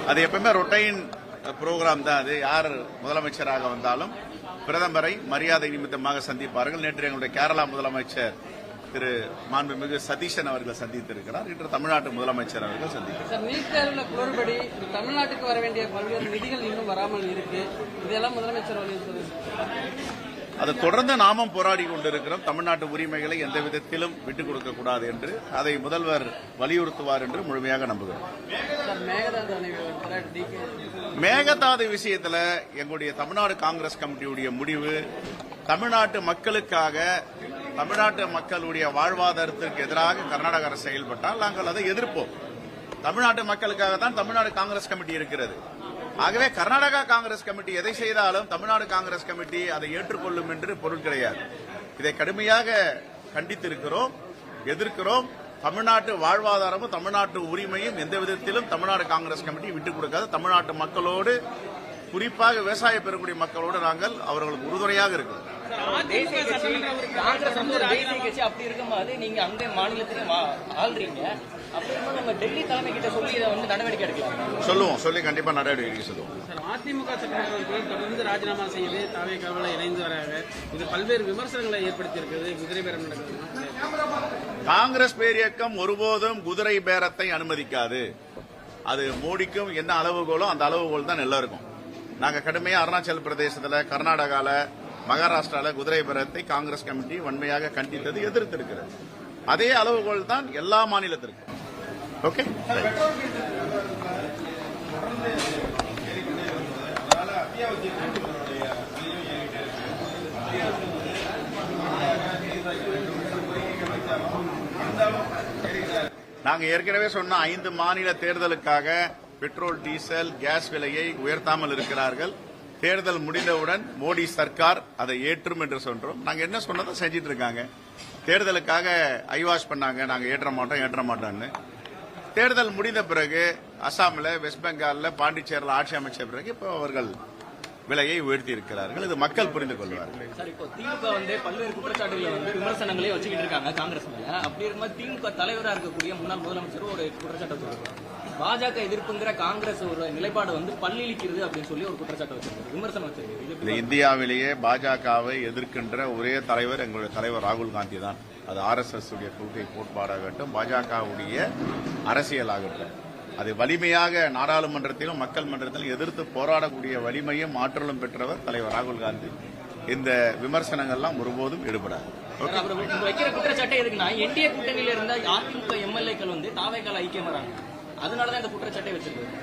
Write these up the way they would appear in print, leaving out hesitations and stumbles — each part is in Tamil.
அது எப்பவுமே ரொட்டைன் புரோகிராம் தான். அது யார் முதலமைச்சராக வந்தாலும் பிரதமரை மரியாதை நிமித்தமாக சந்திப்பார்கள். நேற்று எங்களுடைய கேரளா முதலமைச்சர் திரு மாண்புமிகு சதீஷன் அவர்கள் சந்தித்திருக்கிறார். இன்று தமிழ்நாட்டு முதலமைச்சர் அவர்கள் சந்திக்கிறார். நீட் தேர்வுல குளறுபடி தமிழ்நாட்டுக்கு வர வேண்டிய பல்வேறு நிதிகள் இன்னும் வராமல் இருக்கு. இதெல்லாம் முதலமைச்சர் அதை தொடர்ந்து நாமும் போராடி கொண்டிருக்கிறோம். தமிழ்நாட்டு உரிமைகளை எந்த விதத்திலும் விட்டுக் கொடுக்க கூடாது என்று அதை முதல்வர் வலியுறுத்துவார் என்று முழுமையாக நம்புகிறோம். மேகதாது விஷயத்தில் எங்களுடைய தமிழ்நாடு காங்கிரஸ் கமிட்டியுடைய முடிவு தமிழ்நாட்டு மக்களுக்காக, தமிழ்நாட்டு மக்களுடைய வாழ்வாதாரத்திற்கு எதிராக கர்நாடக அரசு செயல்பட்டால் நாங்கள் அதை எதிர்ப்போம். தமிழ்நாட்டு மக்களுக்காக தான் தமிழ்நாடு காங்கிரஸ் கமிட்டி இருக்கிறது. ஆகவே கர்நாடகா காங்கிரஸ் கமிட்டி எதை செய்தாலும் தமிழ்நாடு காங்கிரஸ் கமிட்டி அதை ஏற்றுக்கொள்ளும் என்று பொருள் கிடையாது. இதை கடுமையாக கண்டித்திருக்கிறோம், எதிர்க்கிறோம். தமிழ்நாட்டு வாழ்வாதாரமும் தமிழ்நாட்டு உரிமையும் எந்த விதத்திலும் தமிழ்நாடு காங்கிரஸ் கமிட்டி விட்டுக் கொடுக்காது. தமிழ்நாட்டு மக்களோடு, குறிப்பாக விவசாய பெருங்குடி மக்களோடு நாங்கள் அவர்களுக்கு உறுதுணையாக இருக்கிறோம். காங்கிரஸ் வந்து தேசிய கட்சி அப்படி இருக்கும்போது நீங்க அங்கே மாநிலத்திலே ஆள்றீங்க. டெல்லி தலைமை கிட்ட சொல்லி இதை வந்து நடவடிக்கை எடுக்கலாம் சொல்லுவோம், சொல்லி கண்டிப்பா நடவடிக்கை சொல்லுவோம். அதிமுக சட்டமன்றத்தில் தொடர்ந்து ராஜினாமா செய்து தாவேகாவில் இணைந்து வராங்க. இது பல்வேறு விமர்சனங்களை ஏற்படுத்தி இருக்கிறது. குதிரை பேரம் நடக்குது. காங்கிரஸ் பேரியக்கம் ஒருபோதும் குதிரை பேரத்தை அனுமதிக்காது. அது மோடிக்கும் என்ன அளவுகோலோ அந்த அளவுகோல் தான் எல்லாருக்கும். நாங்க கடுமையா அருணாச்சல பிரதேசத்துல, கர்நாடகால, மகாராஷ்டிரால குதிரை பேரத்தை காங்கிரஸ் கமிட்டி வன்மையாக கண்டித்தது, எதிர்த்திருக்கிறது. அதே அளவுகோல் தான் எல்லா மாநிலத்திற்கும். ஓகே, நாங்க ஏற்கனவே சொன்ன 5 மாநில தேர்தலுக்காக பெட்ரோல், டீசல், கேஸ் விலையை உயர்த்தாமல் இருக்கிறார்கள். தேர்தல் முடிந்தவுடன் மோடி சர்க்கார் அதை ஏற்றும் என்று சொல்றோம். நாங்க என்ன சொன்னதை செஞ்சிட்டு இருக்காங்க. தேர்தலுக்காக ஐவாஷ் பண்ணாங்க, நாங்க ஏற்ற மாட்டோம்னு. தேர்தல் முடிந்த பிறகு அசாமில், வெஸ்ட் பெங்கால்ல, பாண்டிச்சேரியில் ஆட்சி அமைச்ச பிறகு இப்போ அவர்கள் விலையை உயர்த்தி இருக்கிறார்கள். இது மக்கள் புரிந்து கொள்வார்கள். சார், இப்போ திமுக வந்து பல்வேறு குற்றச்சாட்டுகளை வந்து விமர்சனங்களையும் வச்சுக்கிட்டு இருக்காங்க காங்கிரஸ் மேல. அப்படி இருக்கும்போது திமுக தலைவராக இருக்கக்கூடிய முன்னாள் முதலமைச்சர் ஒரு குற்றச்சாட்டு வச்சிருக்காங்க. பாஜக எதிர்ப்புங்கிற காங்கிரஸ் ஒரு நிலைப்பாடு வந்து பல்லிழிக்கிறது அப்படின்னு சொல்லி ஒரு குற்றச்சாட்டு வச்சிருக்காங்க, விமர்சனம் வச்சிருக்காங்க. இந்தியாவிலேயே பாஜகவை எதிர்க்கின்ற ஒரே தலைவர் எங்களுடைய தலைவர் ராகுல் காந்தி தான். அது RSS உடைய கொள்கை கோட்பாடாகட்டும், பாஜகவுடைய அரசியலாகட்டும், அது வலிமையாக நாடாளுமன்றத்திலும் மக்கள் மன்றத்திலும் எதிர்த்து போராடக்கூடிய வலிமையும் ஆற்றலும் பெற்றவர் தலைவர் ராகுல் காந்தி. இந்த விமர்சனங்கள்லாம் ஒருபோதும் ஈடுபடாது. வைக்கிற குற்றச்சாட்டை எதுக்குன்னா, என்டிஏ கூட்டணியில இருந்த அதிமுக எம்எல்ஏக்கள் வந்து தாவேகால ஐக்கியம் வராங்க. அதனாலதான் இந்த குற்றச்சாட்டை வச்சிருக்கோம்.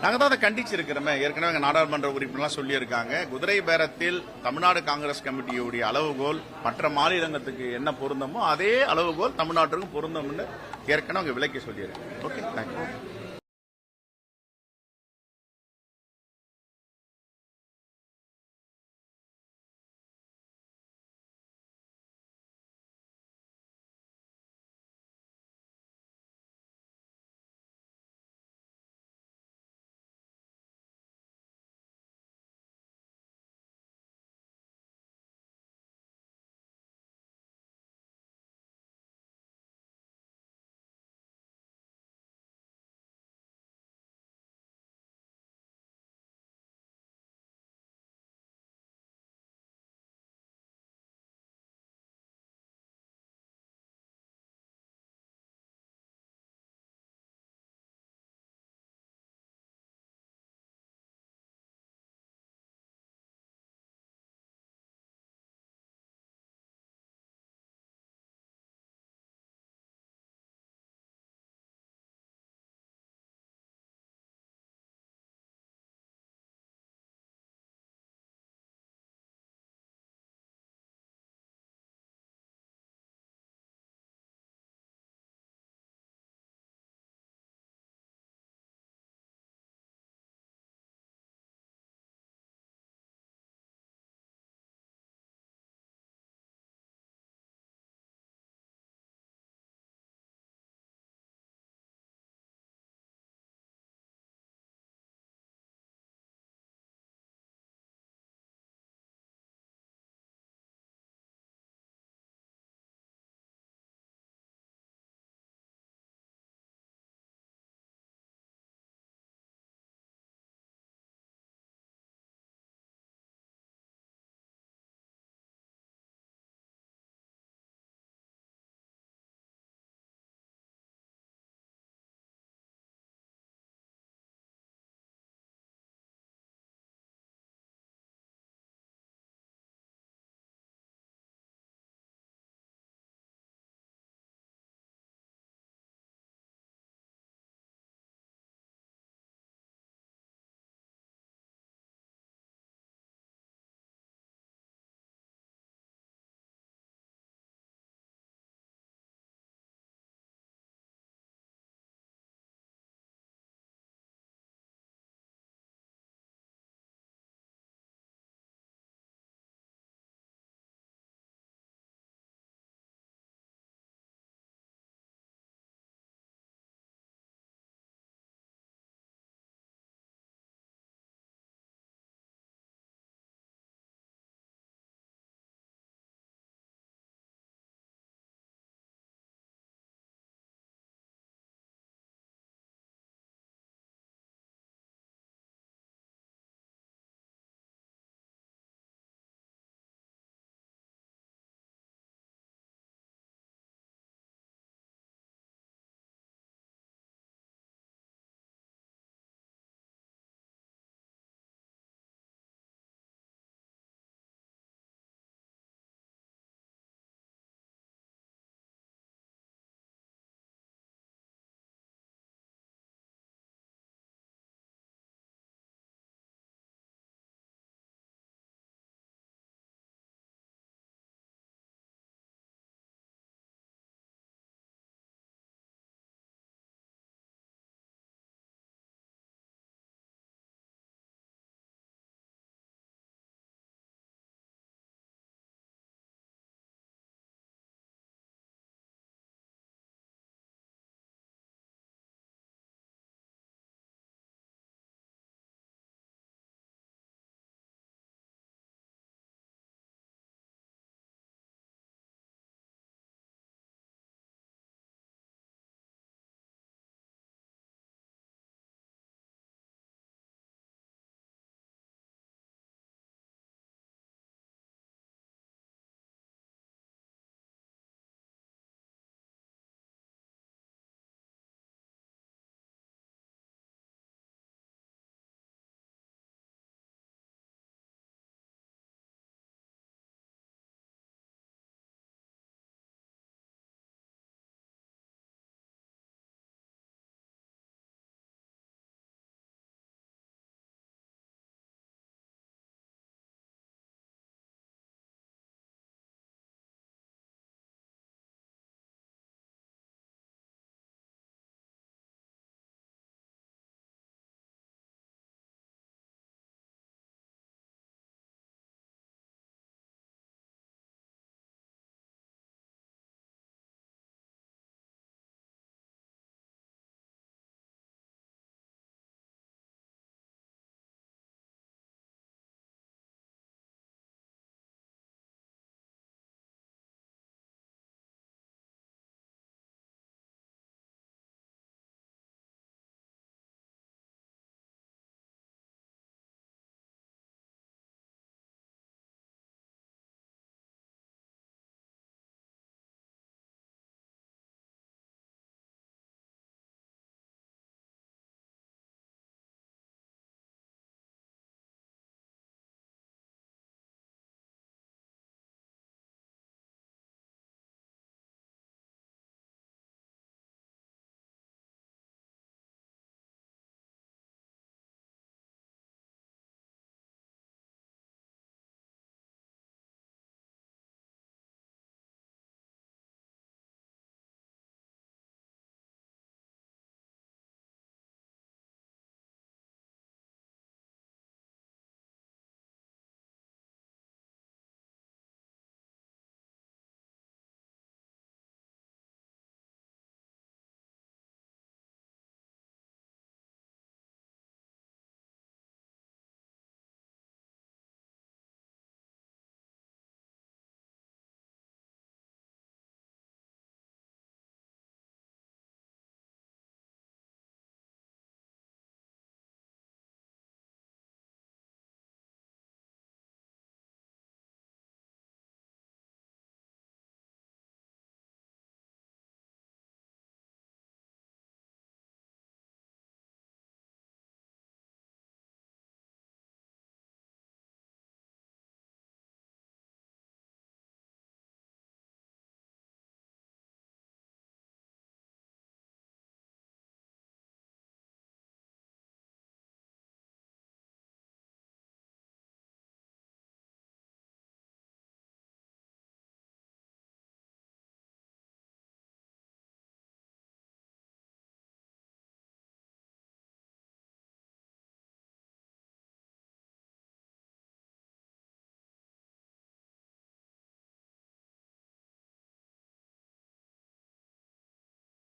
நாங்க தான் அதை கண்டிச்சிருக்கிறோமே. ஏற்கனவே நாடாளுமன்ற உறுப்பினர்லாம் சொல்லியிருக்காங்க. குதிரை பேரத்தில் தமிழ்நாடு காங்கிரஸ் கமிட்டியுடைய அளவுகோல் மற்ற மாநிலங்களுக்கு என்ன பொருந்தமோ அதே அளவுகோல் தமிழ்நாட்டுக்கும் பொருந்தும் ஏற்கனவே விலக்கி சொல்லியிருக்கேன். Okay, thank you.